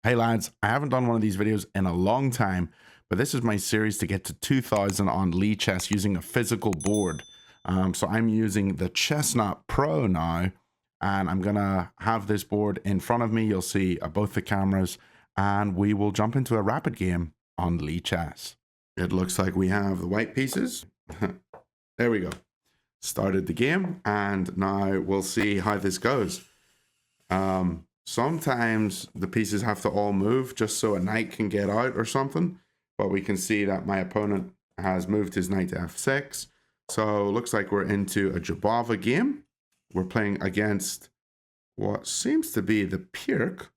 Hey lads, I haven't done one of these videos in a long time, but this is my series to get to 2000 on Lichess using a physical board. So I'm using the Chessnut Pro now, and I'm gonna have this board in front of me. You'll see both the cameras, and we will jump into a rapid game on Lichess. It looks like we have the white pieces. There we go. Started the game, and now we'll see how this goes. Sometimes the pieces have to all move just so a knight can get out or something, but we can see that my opponent has moved his knight to f6. So it looks like we're into a Jobava game. We're playing against what seems to be the Pirc.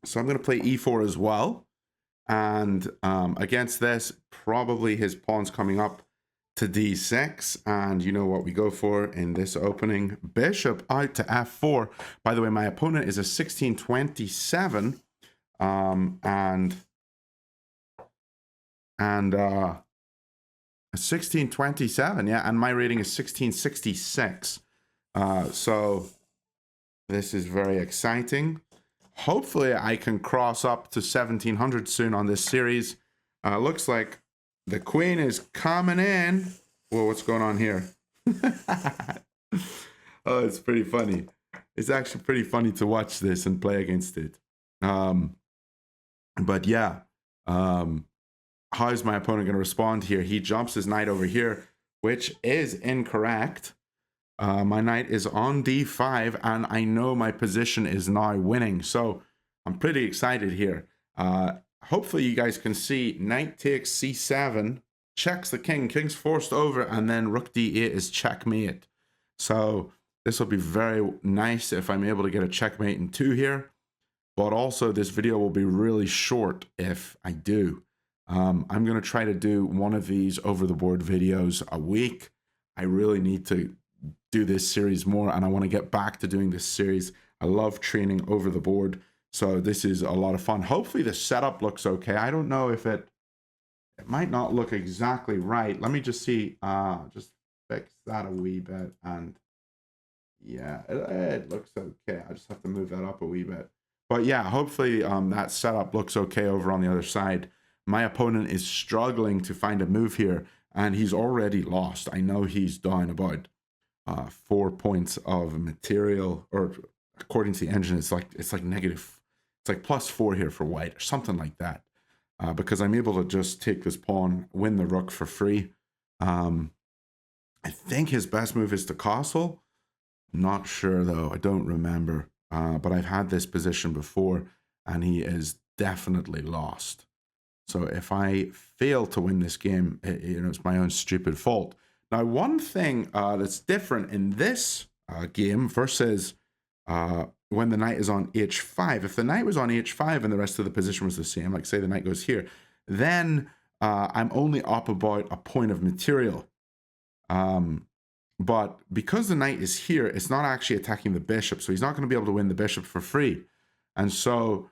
So I'm going to play e4 as well. And against this, probably his pawn's coming up to d6, and you know what we go for in this opening. Bishop out to f4. By the way, my opponent is a 1627, and a 1627, yeah, and my rating is 1666. So this is very exciting. Hopefully I can cross up to 1700 soon on this series. Looks like the queen is coming in. Whoa, what's going on here? Oh, it's pretty funny. It's actually pretty funny to watch this and play against it. But yeah, how is my opponent going to respond here? He jumps his knight over here, which is incorrect. My knight is on d5, and I know my position is now winning. So I'm pretty excited here. Hopefully you guys can see knight takes c7, checks the king, king's forced over, and then rook d8 is checkmate. So this will be very nice if I'm able to get a checkmate in 2 here. But also this video will be really short if I do. I'm going to try to do one of these over the board videos a week. I really need to do this series more, and I want to get back to doing this series. I love training over the board. So this is a lot of fun. Hopefully the setup looks okay. I don't know if it might not look exactly right. Let me just see, just fix that a wee bit. And yeah, it looks okay. I just have to move that up a wee bit. But yeah, hopefully that setup looks okay over on the other side. My opponent is struggling to find a move here, and he's already lost. I know he's down about 4 points of material, or according to the engine, it's like negative. It's like +4 here for white or something like that, because I'm able to just take this pawn, win the rook for free. I think his best move is to castle. Not sure though. I don't remember. But I've had this position before, and he is definitely lost. So if I fail to win this game, it's my own stupid fault. Now, one thing that's different in this game versus when the knight is on h5, if the knight was on h5 and the rest of the position was the same, like say the knight goes here, then I'm only up about a point of material. But because the knight is here, it's not actually attacking the bishop, so he's not going to be able to win the bishop for free. And so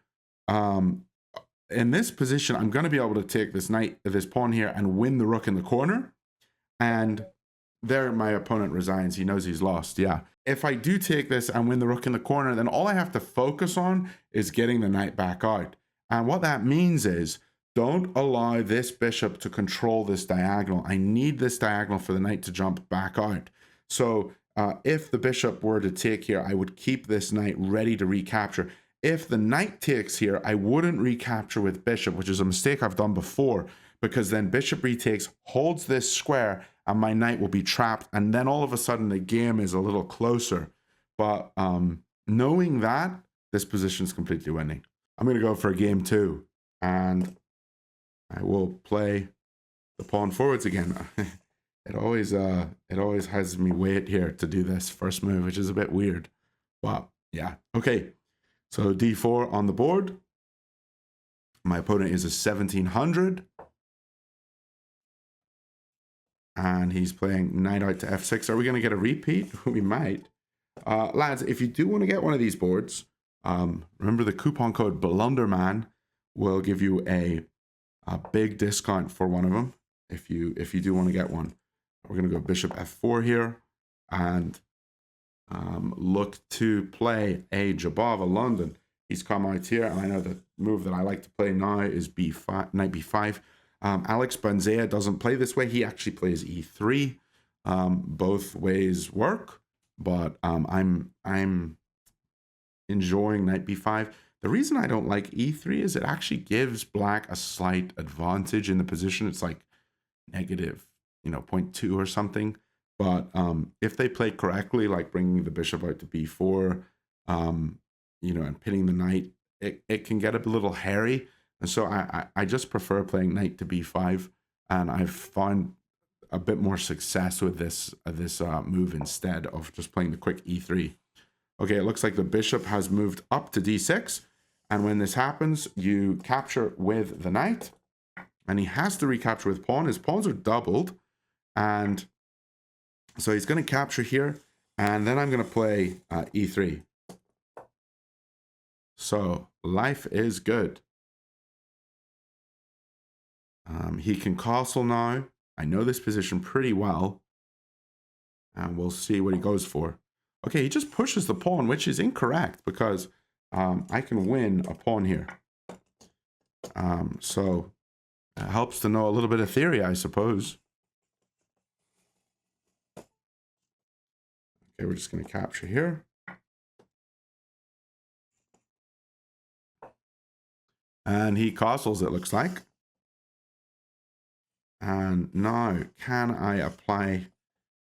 in this position, I'm going to be able to take this knight, this pawn here, and win the rook in the corner. And there my opponent resigns. He knows he's lost. Yeah. If I do take this and win the rook in the corner, then all I have to focus on is getting the knight back out. And what that means is don't allow this bishop to control this diagonal. I need this diagonal for the knight to jump back out. So if the bishop were to take here, I would keep this knight ready to recapture. If the knight takes here, I wouldn't recapture with bishop, which is a mistake I've done before, because then bishop retakes, holds this square, and my knight will be trapped, and then all of a sudden the game is a little closer. But knowing that, this position is completely winning. I'm going to go for game 2, and I will play the pawn forwards again. It always has me wait here to do this first move, which is a bit weird. But yeah, okay. So d4 on the board. My opponent is a 1700. And he's playing knight out to f6. Are we going to get a repeat? We might. Lads, if you do want to get one of these boards, remember the coupon code Blunderman will give you a big discount for one of them if you do want to get one. We're going to go bishop f4 here and look to play a Jobava London. he's come out here, and I know the move that I like to play now is b5, knight b5. Alex Banzea doesn't play this way. He actually plays e3. Both ways work, but I'm enjoying knight b5. The reason I don't like e3 is it actually gives black a slight advantage in the position. It's like negative, 0.2 or something. But if they play correctly, like bringing the bishop out to b4, and pinning the knight, it can get a little hairy. And so I just prefer playing knight to b5, and I've found a bit more success with this move instead of just playing the quick e3. Okay, it looks like the bishop has moved up to d6, and when this happens, you capture with the knight, and he has to recapture with pawn. His pawns are doubled, and so he's going to capture here, and then I'm going to play e3. So life is good. He can castle now. I know this position pretty well, and we'll see what he goes for. Okay, he just pushes the pawn, which is incorrect because I can win a pawn here. So it helps to know a little bit of theory, I suppose. Okay, we're just going to capture here. And he castles, it looks like. And now, can I apply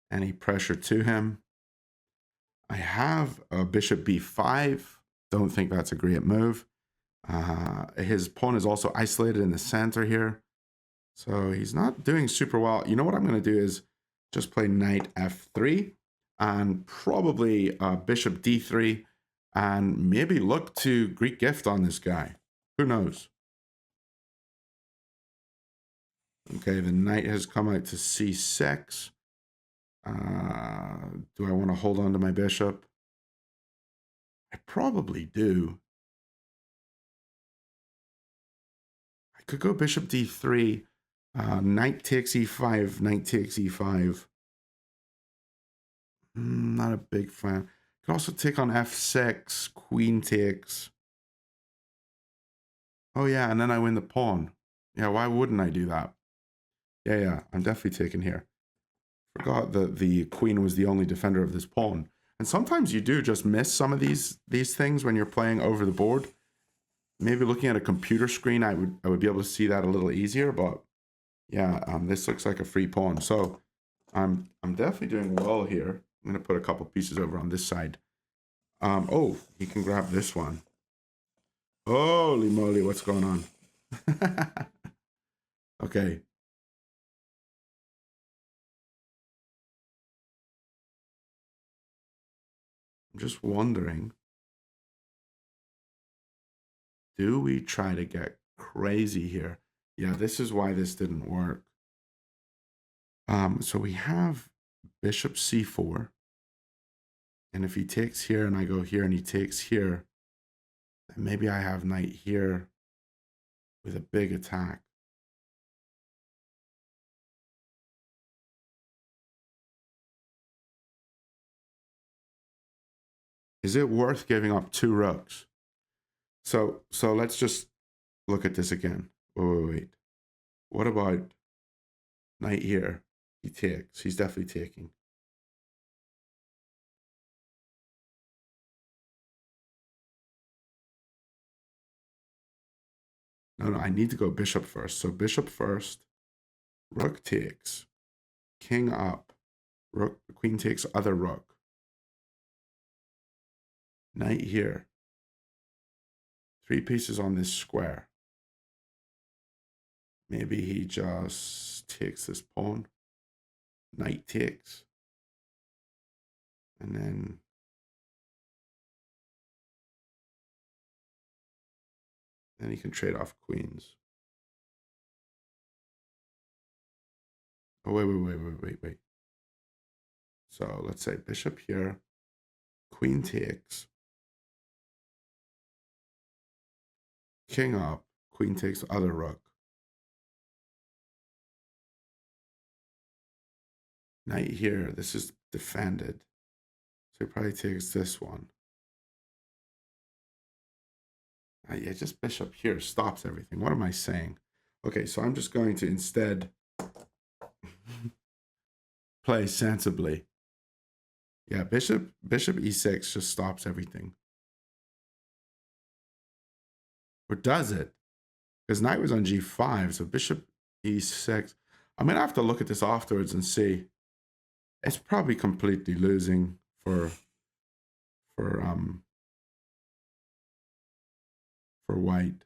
any pressure to him? I have a bishop b5. Don't think that's a great move. His pawn is also isolated in the center here. So he's not doing super well. You know what I'm going to do is just play knight f3 and probably bishop d3 and maybe look to Greek gift on this guy. Who knows? Okay, the knight has come out to c6. Do I want to hold on to my bishop? I probably do. I could go bishop d3, knight takes e5, knight takes e5. Not a big fan. Could also take on f6, queen takes. Oh yeah, and then I win the pawn. Yeah, why wouldn't I do that? Yeah, I'm definitely taking here. Forgot that the queen was the only defender of this pawn. And sometimes you do just miss some of these things when you're playing over the board. Maybe looking at a computer screen, I would be able to see that a little easier. But yeah, this looks like a free pawn. So I'm definitely doing well here. I'm gonna put a couple pieces over on this side. Oh, he can grab this one. Holy moly, what's going on? Okay. I'm just wondering, do we try to get crazy here? Yeah, this is why this didn't work. So we have bishop c4. And if he takes here and I go here and he takes here, then maybe I have knight here with a big attack. Is it worth giving up 2 rooks? So let's just look at this again. Wait. What about knight here? He takes. He's definitely taking. No, I need to go bishop first. So bishop first. Rook takes. King up. Rook, queen takes other rook. Knight here. 3 pieces on this square. Maybe he just takes this pawn. Knight takes. And then he can trade off queens. Oh, wait. So let's say bishop here. Queen takes. King up. Queen takes other rook. Knight here. This is defended. So he probably takes this one. Yeah, just bishop here stops everything. What am I saying? Okay, so I'm just going to instead play sensibly. Yeah, bishop e6 just stops everything. Or does it? Because knight was on g5, so bishop e6. I'm going to have to look at this afterwards and see. It's probably completely losing for white.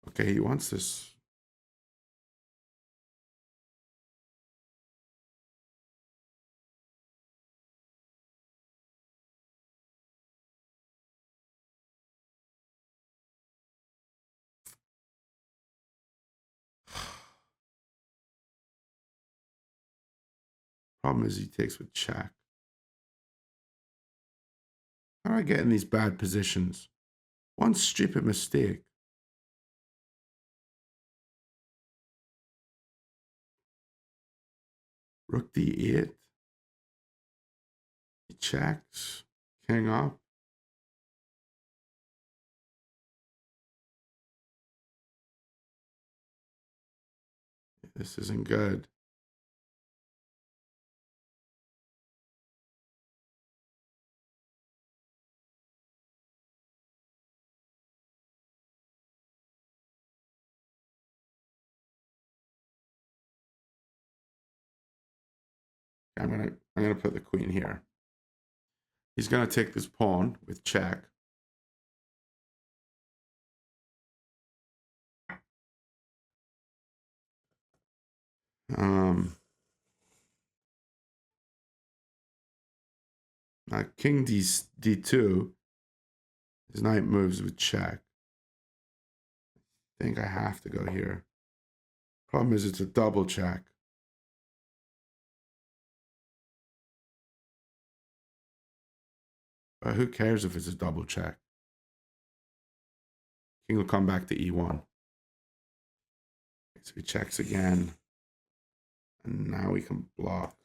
Okay, he wants this. Problem is he takes with check. How do I get in these bad positions? One stupid mistake. Rook d8. He checks. King up. This isn't good. I'm gonna put the queen here. He's gonna take this pawn with check. King d2. His knight moves with check. I think I have to go here. Problem is it's a double check. But who cares if it's a double check? King will come back to e1. So he checks again. And now we can block.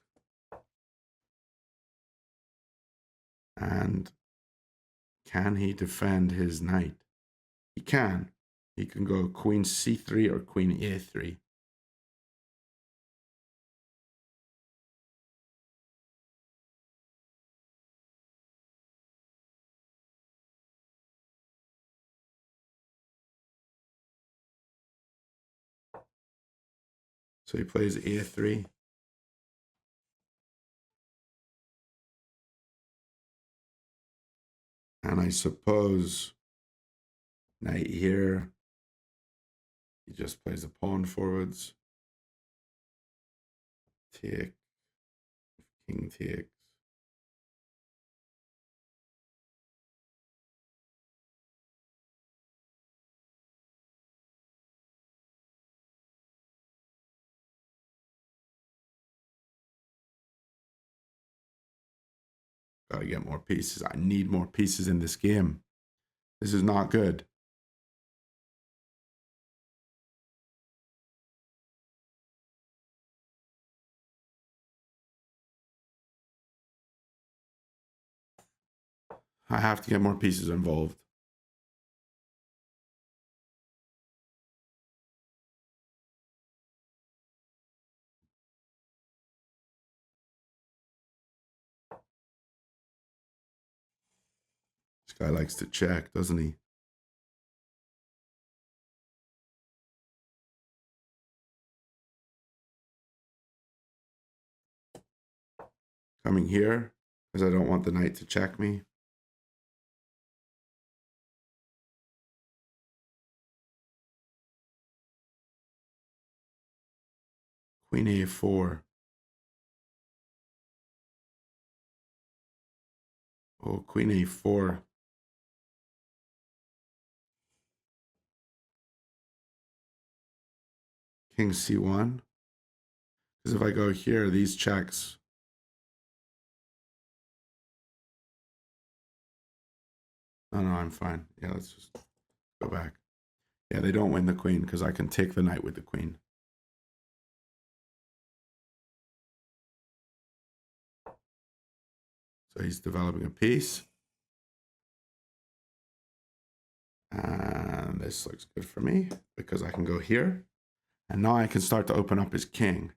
And can he defend his knight? He can. He can go queen c3 or queen a3. So he plays a3. And I suppose knight here. He just plays the pawn forwards. Take. King takes. Gotta get more pieces. I need more pieces in this game. This is not good. I have to get more pieces involved. This guy likes to check, doesn't he? Coming here, because I don't want the knight to check me. Queen a4. Oh, queen a4. King c1. Because if I go here, these checks. No, I'm fine. Yeah, let's just go back. Yeah, they don't win the queen because I can take the knight with the queen. So he's developing a piece. And this looks good for me because I can go here. And now I can start to open up his king.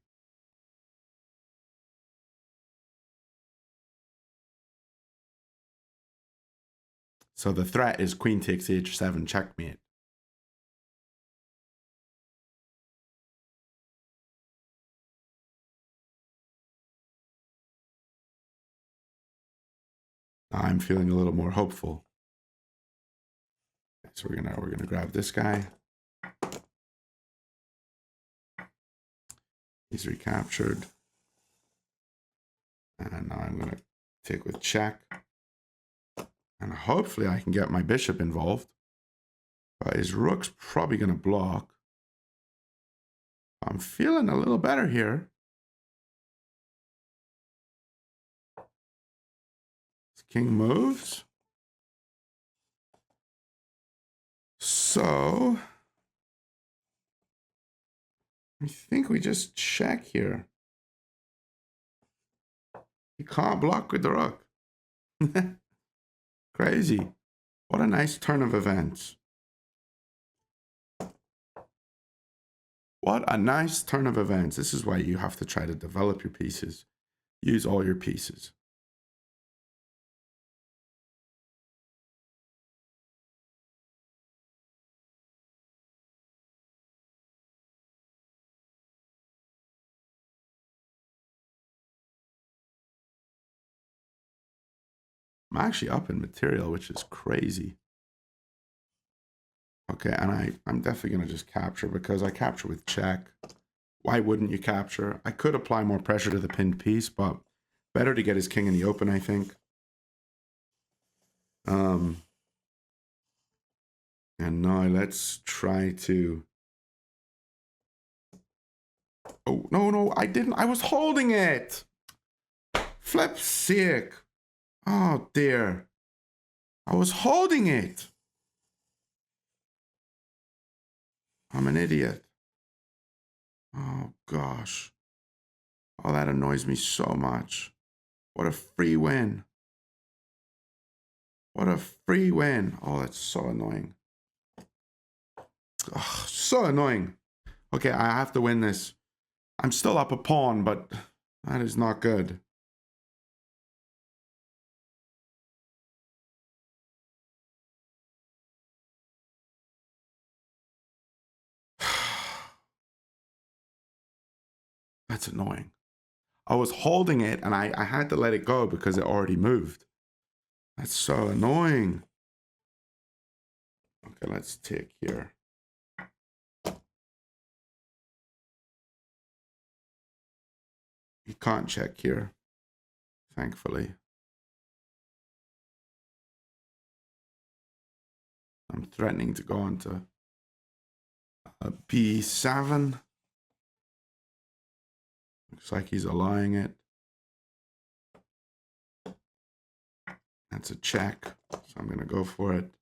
So the threat is queen takes h7 checkmate. I'm feeling a little more hopeful. So we're gonna grab this guy. He's recaptured. And now I'm gonna take with check. And hopefully I can get my bishop involved. But his rook's probably gonna block. I'm feeling a little better here. His king moves. So I think we just check here. You can't block with the rook. Crazy. What a nice turn of events. What a nice turn of events. This is why you have to try to develop your pieces. Use all your pieces. I'm actually up in material, which is crazy. Okay, and I'm definitely going to just capture because I capture with check. Why wouldn't you capture? I could apply more pressure to the pinned piece, but better to get his king in the open, I think. And now let's try to... Oh, no, I didn't. I was holding it. Flip sick. Oh, dear. I was holding it. I'm an idiot. Oh, gosh. Oh, that annoys me so much. What a free win. What a free win. Oh, that's so annoying. Oh, so annoying. Okay, I have to win this. I'm still up a pawn, but that is not good. That's annoying. I was holding it and I had to let it go because it already moved. That's so annoying. Okay, let's take here. You can't check here, thankfully. I'm threatening to go on to a B7. Looks like he's allowing it. That's a check, so I'm going to go for it.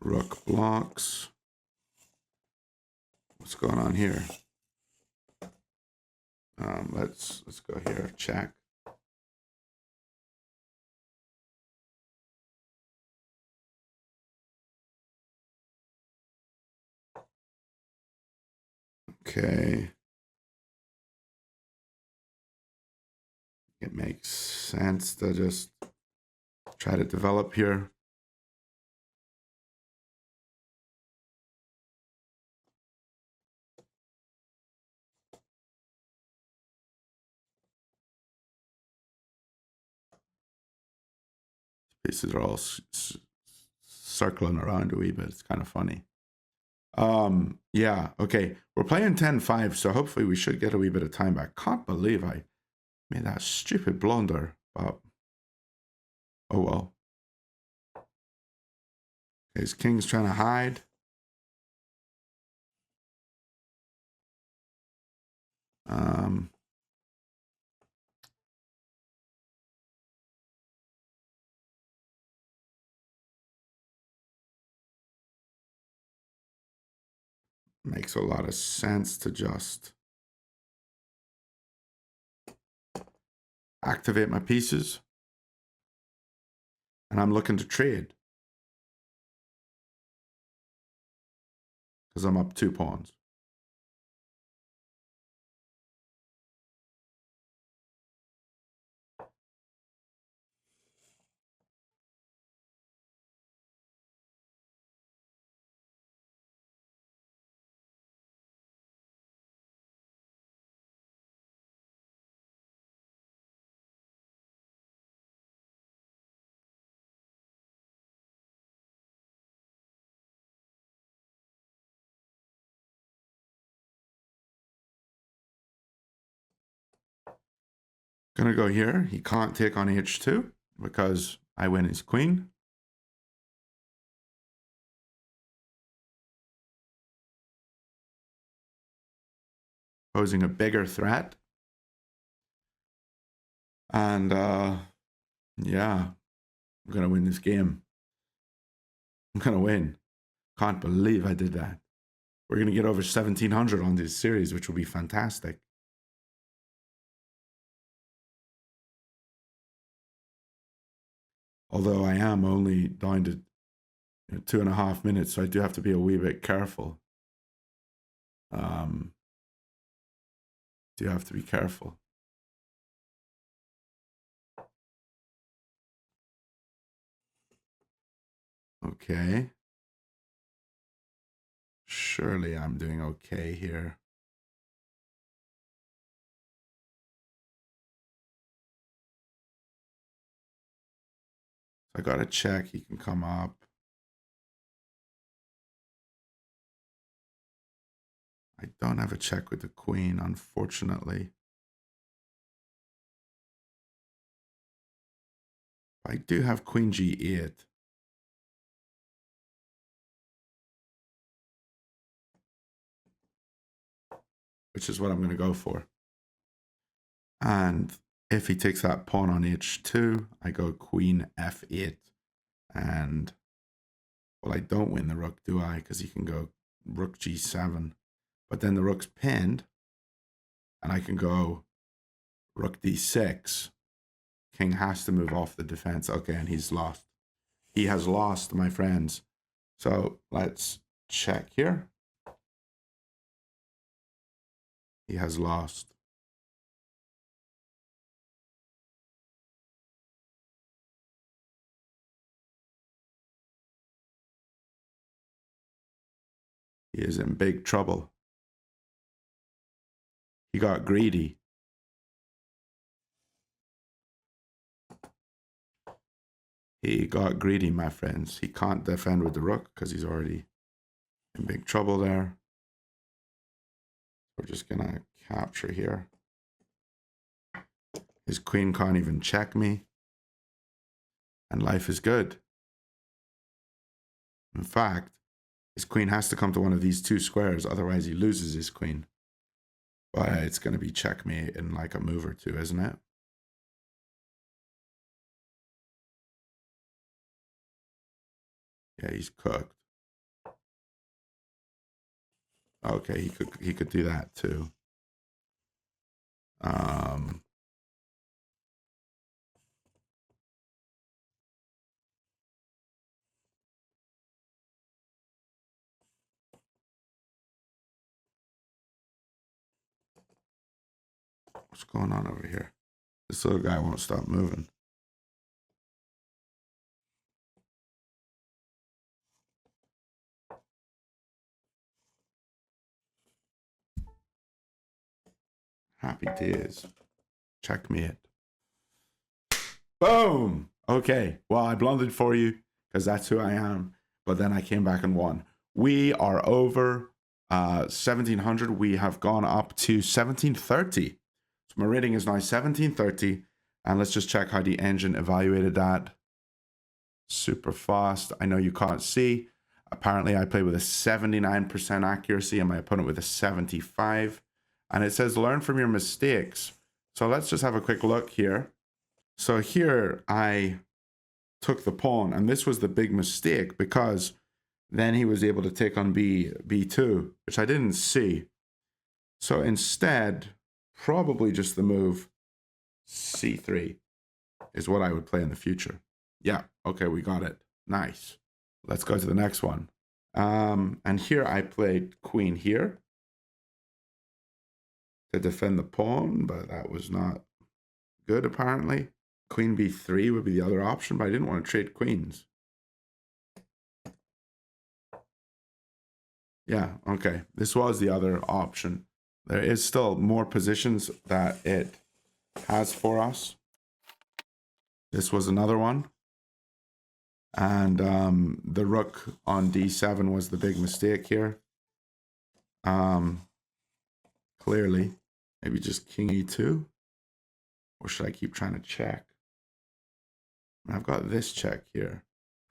Rook blocks. What's going on here? Let's go here. Check. Okay. It makes sense to just try to develop here. Pieces are all circling around a wee bit. It's kind of funny. Yeah, okay. We're playing 10-5, so hopefully we should get a wee bit of time back. Can't believe I made that stupid blunder, but oh well. His king's trying to hide. Makes a lot of sense to just activate my pieces. And I'm looking to trade because I'm up 2 pawns. Gonna go here. He can't take on h2 because I win his queen. Posing a bigger threat. And yeah, I'm gonna win this game. I'm gonna win. Can't believe I did that. We're gonna get over 1700 on this series, which will be fantastic. Although I am only down to 2.5 minutes, so I do have to be a wee bit careful. Do have to be careful. Okay. Surely I'm doing okay here. I gotta check. He can come up. I don't have a check with the queen, unfortunately. I do have queen g8. Which is what I'm going to go for. And if he takes that pawn on h2, I go queen f8. And, well, I don't win the rook, do I? Because he can go rook g7. But then the rook's pinned. And I can go rook d6. King has to move off the defense. Okay, and he's lost. He has lost, my friends. So let's check here. He has lost. He is in big trouble. He got greedy. He got greedy, my friends. He can't defend with the rook because he's already in big trouble there. We're just gonna capture here. His queen can't even check me. And life is good. In fact, his queen has to come to one of these 2 squares, otherwise he loses his queen. But it's gonna be checkmate in like a move or 2, isn't it? Yeah, he's cooked. Okay, he could do that too. What's going on over here? This little guy won't stop moving. Happy days. Checkmate. Boom. Okay. Well, I blundered for you because that's who I am. But then I came back and won. We are over 1700. We have gone up to 1730. So my rating is now 1730. And let's just check how the engine evaluated that. Super fast. I know you can't see. Apparently, I played with a 79% accuracy and my opponent with a 75. And it says learn from your mistakes. So let's just have a quick look here. So here I took the pawn, and this was the big mistake because then he was able to take on b2, which I didn't see. So instead, probably just the move c3 is what I would play in the future. Yeah, okay, we got it. Nice. Let's go to the next one. And here I played queen here to defend the pawn, but that was not good apparently. Queen b3 would be the other option, but I didn't want to trade queens. Yeah, okay. This was the other option. There is still more positions that it has for us. This was another one. And the rook on d7 was the big mistake here. Clearly. Maybe just king e2. Or should I keep trying to check? I've got this check here.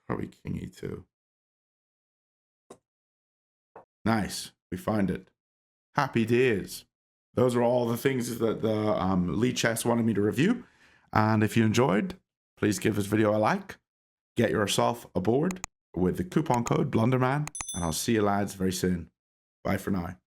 Probably king e2. Nice. We find it. Happy days. Those are all the things that the Lichess wanted me to review. And if you enjoyed, please give this video a like. Get yourself a board with the coupon code Blunderman. And I'll see you lads very soon. Bye for now.